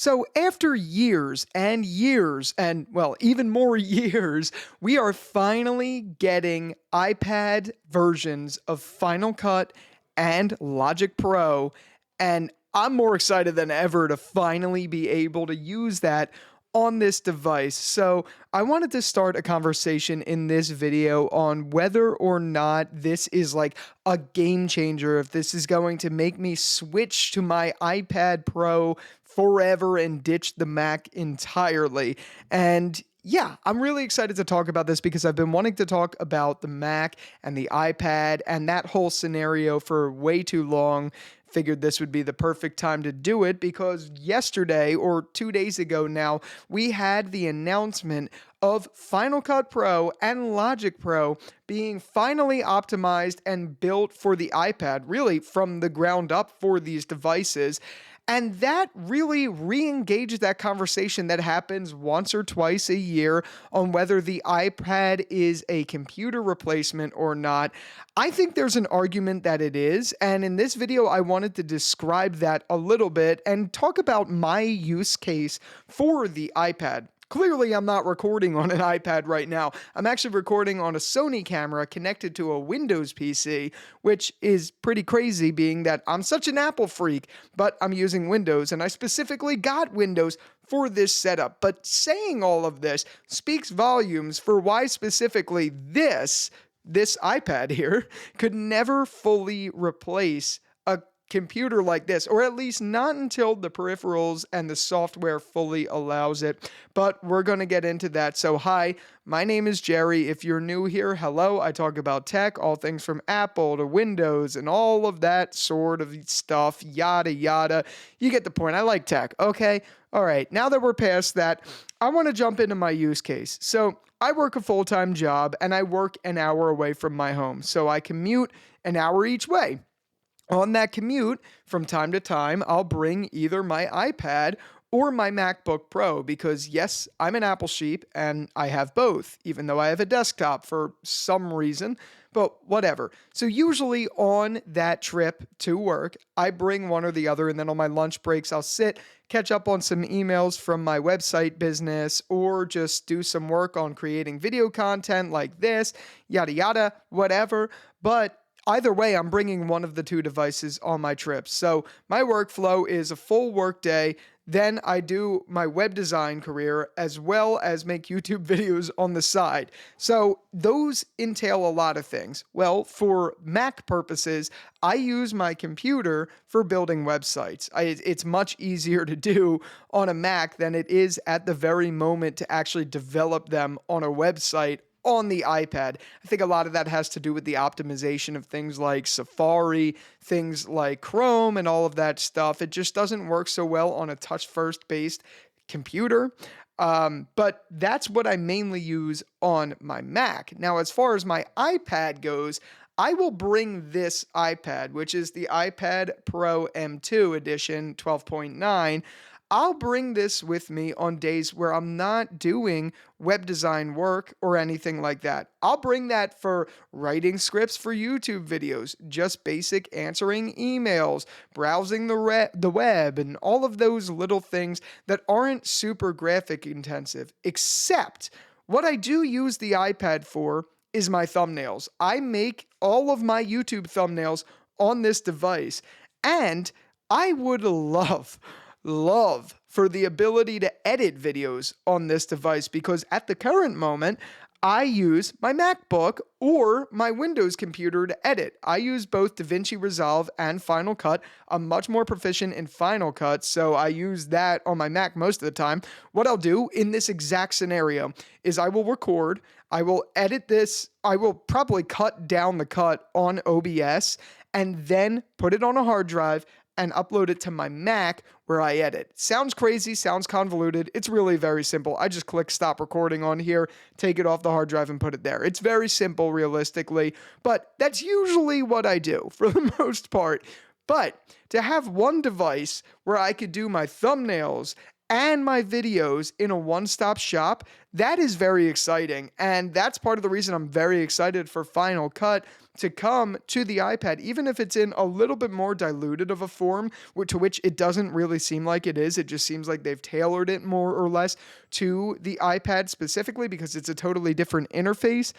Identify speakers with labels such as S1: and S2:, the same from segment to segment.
S1: So, after years and years, and well, even more years, we are finally getting iPad versions of Final Cut and Logic Pro. And I'm more excited than ever to finally be able to use that on this device. So, I wanted to start a conversation in this video on whether or not this is like a game changer, if this is going to make me switch to my iPad Pro forever and ditch the Mac entirely. And yeah, I'm really excited to talk about this because I've been wanting to talk about the Mac and the iPad and that whole scenario for way too long. Figured this would be the perfect time to do it because yesterday or 2 days ago now, we had the announcement of Final Cut Pro and Logic Pro being finally optimized and built for the iPad, really from the ground up for these devices. And that really re-engaged that conversation that happens once or twice a year on whether the iPad is a computer replacement or not. I think there's an argument that it is. And in this video, I wanted to describe that a little bit and talk about my use case for the iPad. Clearly, I'm not recording on an iPad right now. I'm actually recording on a Sony camera connected to a Windows PC, which is pretty crazy being that I'm such an Apple freak, but I'm using Windows, and I specifically got Windows for this setup. But saying all of this speaks volumes for why specifically this iPad here could never fully replace a computer like this, or at least not until the peripherals and the software fully allows it. But we're going to get into that. So hi, my name is Jerry. If you're new here, hello. I talk about tech, all things from Apple to Windows and all of that sort of stuff, yada yada. You get the point. I like tech. Okay. All right. Now that we're past that, I want to jump into my use case. So I work a full-time job and I work an hour away from my home. So I commute an hour each way. On that commute, from time to time, I'll bring either my iPad or my MacBook Pro because, yes, I'm an Apple sheep and I have both, even though I have a desktop for some reason, but whatever. So, usually on that trip to work, I bring one or the other, and then on my lunch breaks, I'll sit, catch up on some emails from my website business, or just do some work on creating video content like this, yada yada, whatever. But either way, I'm bringing one of the two devices on my trips. So my workflow is a full work day. Then I do my web design career as well as make YouTube videos on the side. So those entail a lot of things. Well, for Mac purposes, I use my computer for building websites. It's much easier to do on a Mac than it is at the very moment to actually develop them on a website on the iPad. I think a lot of that has to do with the optimization of things like Safari, things like Chrome, and all of that stuff. It just doesn't work so well on a touch first based computer. But that's what I mainly use on my Mac. Now, as far as my iPad goes, I will bring this iPad, which is the iPad Pro M2 edition 12.9. I'll bring this with me on days where I'm not doing web design work or anything like that. I'll bring that for writing scripts for YouTube videos, just basic answering emails, browsing the web, and all of those little things that aren't super graphic intensive, except what I do use the iPad for is my thumbnails. I make all of my YouTube thumbnails on this device, and I would love for the ability to edit videos on this device because at the current moment, I use my MacBook or my Windows computer to edit. I use both DaVinci Resolve and Final Cut. I'm much more proficient in Final Cut, so I use that on my Mac most of the time. What I'll do in this exact scenario is I will record, I will edit this, I will probably cut down the cut on OBS, and then put it on a hard drive and upload it to my Mac where I edit. Sounds crazy, sounds convoluted. It's really very simple. I just click stop recording on here, take it off the hard drive and put it there. It's very simple realistically, but that's usually what I do for the most part. But to have one device where I could do my thumbnails and my videos in a one-stop shop, that is very exciting. And that's part of the reason I'm very excited for Final Cut to come to the iPad, even if it's in a little bit more diluted of a form, to which it doesn't really seem like it is. It just seems like they've tailored it more or less to the iPad specifically because it's a totally different interface.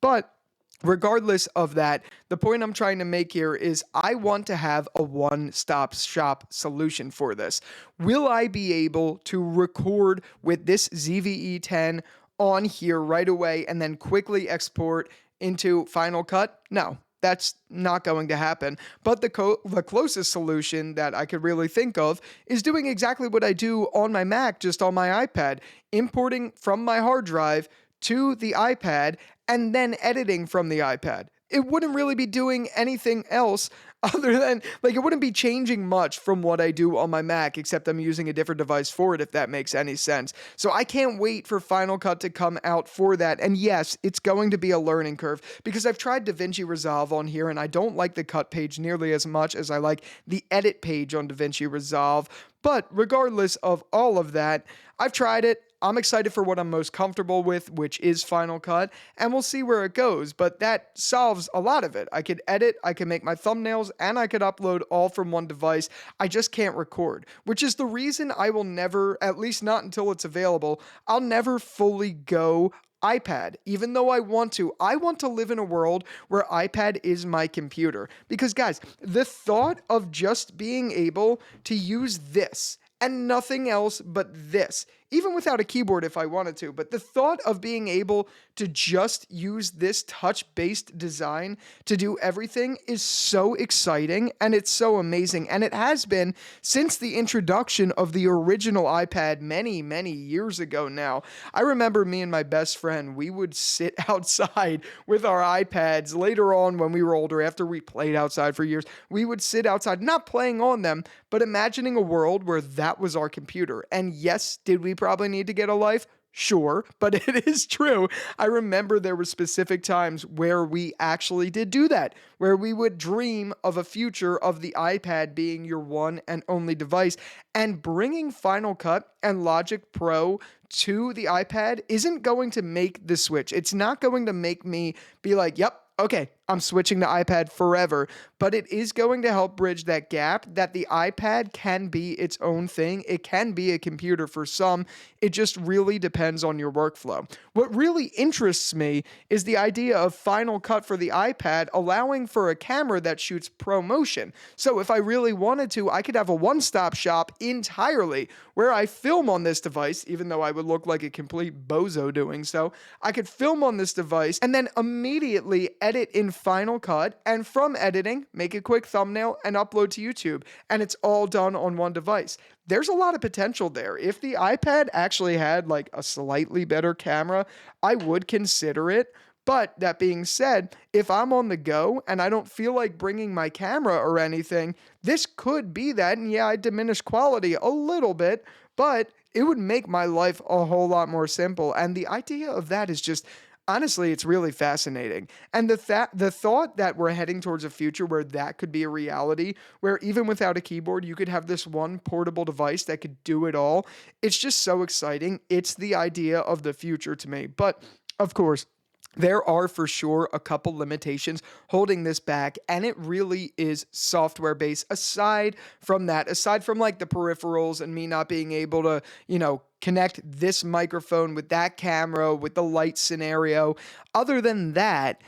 S1: But regardless of that, the point I'm trying to make here is I want to have a one-stop shop solution for this. Will I be able to record with this ZVE 10 on here right away and then quickly export into Final Cut? No. That's not going to happen. But the closest solution that I could really think of is doing exactly what I do on my Mac, just on my iPad, importing from my hard drive to the iPad and then editing from the iPad. It wouldn't really be doing anything else other than, like, it wouldn't be changing much from what I do on my Mac, except I'm using a different device for it, if that makes any sense. So I can't wait for Final Cut to come out for that. And yes, it's going to be a learning curve because I've tried DaVinci Resolve on here and I don't like the cut page nearly as much as I like the edit page on DaVinci Resolve. But regardless of all of that, I've tried it. I'm excited for what I'm most comfortable with, which is Final Cut, and we'll see where it goes. But that solves a lot of it. I could edit, I could make my thumbnails, and I could upload all from one device. I just can't record, which is the reason I will never, at least not until it's available, I'll never fully go iPad, even though I want to. I want to live in a world where iPad is my computer. Because, guys, the thought of just being able to use this and nothing else but this, even without a keyboard if I wanted to, but the thought of being able to just use this touch-based design to do everything is so exciting and it's so amazing. And it has been since the introduction of the original iPad many, many years ago now. I remember me and my best friend, we would sit outside with our iPads later on when we were older, after we played outside for years. We would sit outside, not playing on them, but imagining a world where that was our computer. And yes, did we probably need to get a life? Sure, but it is true. I remember there were specific times where we actually did do that, where we would dream of a future of the iPad being your one and only device. And bringing Final Cut and Logic Pro to the iPad isn't going to make the switch. It's not going to make me be like, yep, okay, I'm switching to iPad forever, but it is going to help bridge that gap that the iPad can be its own thing. It can be a computer for some. It just really depends on your workflow. What really interests me is the idea of Final Cut for the iPad allowing for a camera that shoots pro motion. So if I really wanted to, I could have a one-stop shop entirely where I film on this device, even though I would look like a complete bozo doing so. I could film on this device and then immediately edit in Final Cut, and from editing, make a quick thumbnail and upload to YouTube, and it's all done on one device. There's a lot of potential there. If the iPad actually had like a slightly better camera, I would consider it. But that being said, if I'm on the go and I don't feel like bringing my camera or anything, this could be that. And yeah, I diminish quality a little bit, but it would make my life a whole lot more simple. And the idea of that is just, honestly, it's really fascinating. And the thought that we're heading towards a future where that could be a reality, where even without a keyboard, you could have this one portable device that could do it all. It's just so exciting. It's the idea of the future to me. But of course, there are for sure a couple limitations holding this back, and it really is software based. Aside from that, aside from like the peripherals and me not being able to, connect this microphone with that camera, with the light scenario, other than that,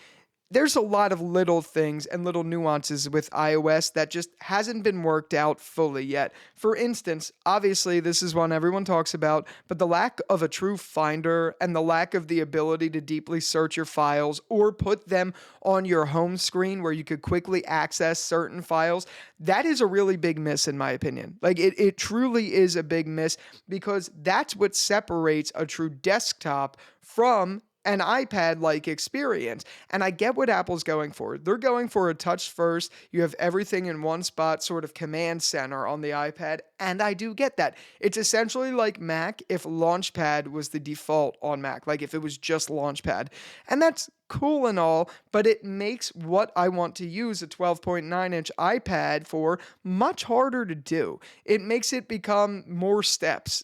S1: there's a lot of little things and little nuances with iOS that just hasn't been worked out fully yet. For instance, obviously this is one everyone talks about, but the lack of a true finder and the lack of the ability to deeply search your files or put them on your home screen where you could quickly access certain files, that is a really big miss in my opinion. Like it truly is a big miss because that's what separates a true desktop from an iPad-like experience. And I get what Apple's going for. They're going for a touch first. You have everything in one spot, sort of command center on the iPad. And I do get that. It's essentially like Mac if Launchpad was the default on Mac, like if it was just Launchpad. And that's cool and all, but it makes what I want to use a 12.9-inch iPad for much harder to do. It makes it become more steps.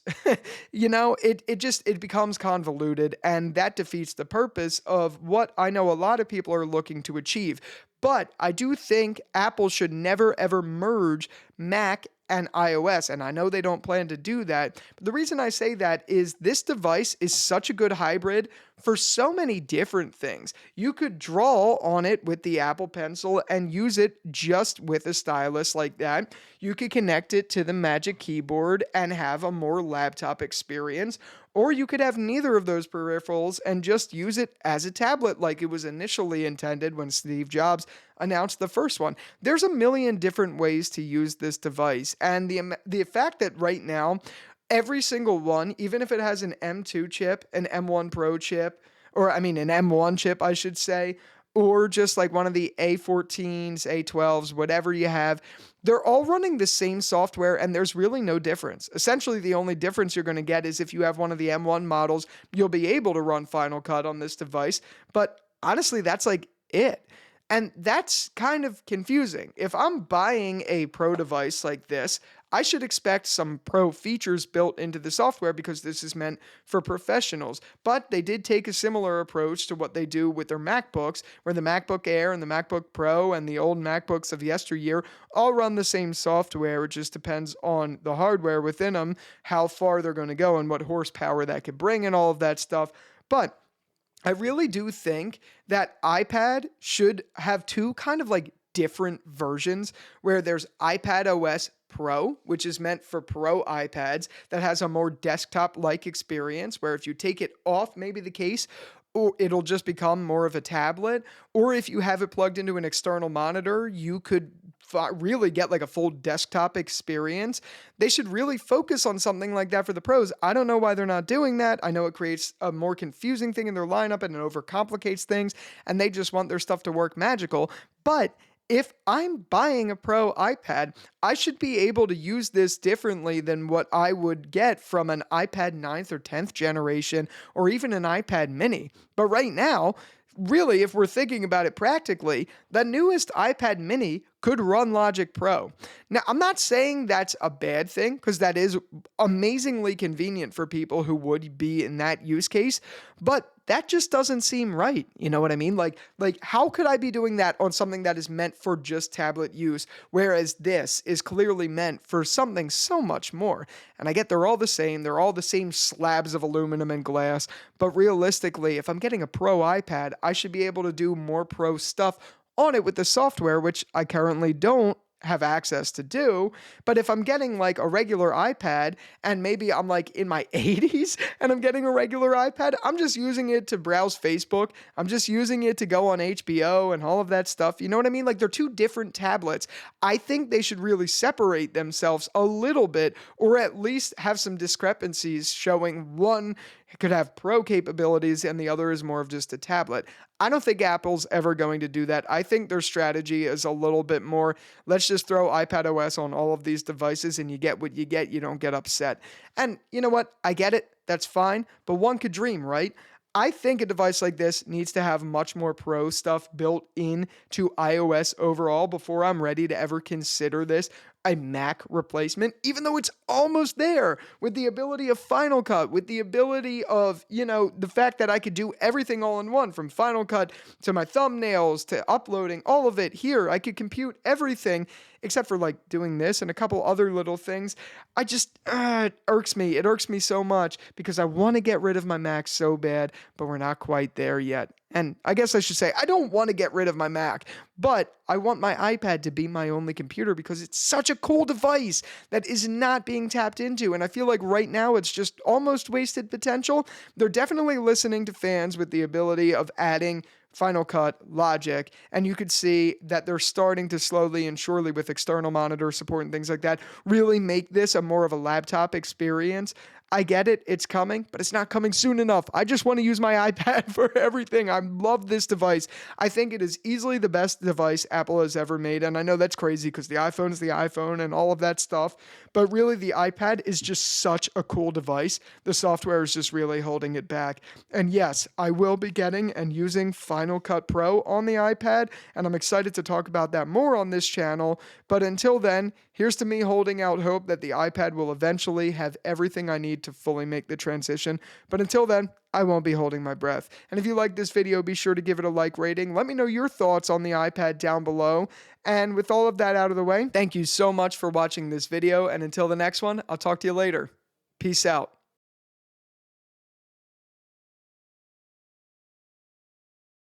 S1: It becomes convoluted, and that defeats the purpose of what I know a lot of people are looking to achieve. But I do think Apple should never ever merge Mac and iOS, and I know they don't plan to do that. But the reason I say that is this device is such a good hybrid for so many different things. You could draw on it with the Apple Pencil and use it just with a stylus like that. You could connect it to the Magic Keyboard and have a more laptop experience. Or you could have neither of those peripherals and just use it as a tablet like it was initially intended when Steve Jobs announced the first one. There's a million different ways to use this device, and the fact that right now every single one, even if it has an M2 chip, an M1 Pro chip, or I mean an M1 chip, I should say, or just like one of the A14s, A12s, whatever you have, they're all running the same software and there's really no difference. Essentially, the only difference you're going to get is if you have one of the M1 models, you'll be able to run Final Cut on this device. But honestly, that's like it. And that's kind of confusing. If I'm buying a pro device like this, I should expect some pro features built into the software because this is meant for professionals. But they did take a similar approach to what they do with their MacBooks, where the MacBook Air and the MacBook Pro and the old MacBooks of yesteryear all run the same software. It just depends on the hardware within them, how far they're going to go and what horsepower that could bring and all of that stuff. But I really do think that iPad should have two kind of like different versions where there's iPadOS Pro, which is meant for pro iPads that has a more desktop-like experience where if you take it off maybe the case, or it'll just become more of a tablet, or if you have it plugged into an external monitor, you could really get like a full desktop experience. They should really focus on something like that for the pros. I don't know why they're not doing that. I know it creates a more confusing thing in their lineup and it overcomplicates things, and they just want their stuff to work magical. But if I'm buying a pro iPad, I should be able to use this differently than what I would get from an iPad 9th or 10th generation or even an iPad mini. But right now, really, if we're thinking about it practically, the newest iPad mini could run Logic Pro. Now, I'm not saying that's a bad thing because that is amazingly convenient for people who would be in that use case, but that just doesn't seem right. You know what I mean? Like how could I be doing that on something that is meant for just tablet use, whereas this is clearly meant for something so much more? And I get they're all the same. They're all the same slabs of aluminum and glass. But realistically, if I'm getting a pro iPad, I should be able to do more pro stuff on it with the software, which I currently don't have access to do. But if I'm getting like a regular iPad and maybe I'm like in my 80s and I'm getting a regular iPad, I'm just using it to browse Facebook. I'm just using it to go on HBO and all of that stuff. You know what I mean? Like they're two different tablets. I think they should really separate themselves a little bit, or at least have some discrepancies showing one could have pro capabilities and the other is more of just a tablet. I don't think Apple's ever going to do that. I think their strategy is a little bit more, let's just throw iPadOS on all of these devices and you get what you get. You don't get upset. And you know what? I get it. That's fine. But one could dream, right? I think a device like this needs to have much more pro stuff built in to iOS overall before I'm ready to ever consider this a Mac replacement, even though it's almost there with the ability of Final Cut, with the ability of, the fact that I could do everything all in one, from Final Cut to my thumbnails to uploading all of it here. I could compute everything except for like doing this and a couple other little things. It irks me. It irks me so much because I want to get rid of my Mac so bad, but we're not quite there yet. And I guess I should say, I don't want to get rid of my Mac, but I want my iPad to be my only computer because it's such a cool device that is not being tapped into. And I feel like right now it's just almost wasted potential. They're definitely listening to fans with the ability of adding Final Cut, Logic, and you could see that they're starting to slowly and surely, with external monitor support and things like that, really make this a more of a laptop experience. I get it, it's coming, but it's not coming soon enough. I just want to use my iPad for everything. I love this device. I think it is easily the best device Apple has ever made. And I know that's crazy because the iPhone is the iPhone and all of that stuff. But really, the iPad is just such a cool device. The software is just really holding it back. And yes, I will be getting and using Final Cut Pro on the iPad. And I'm excited to talk about that more on this channel. But until then, here's to me holding out hope that the iPad will eventually have everything I need to fully make the transition. But until then, I won't be holding my breath. And if you like this video, be sure to give it a like rating. Let me know your thoughts on the iPad down below. And with all of that out of the way, thank you so much for watching this video. And until the next one, I'll talk to you later. Peace out.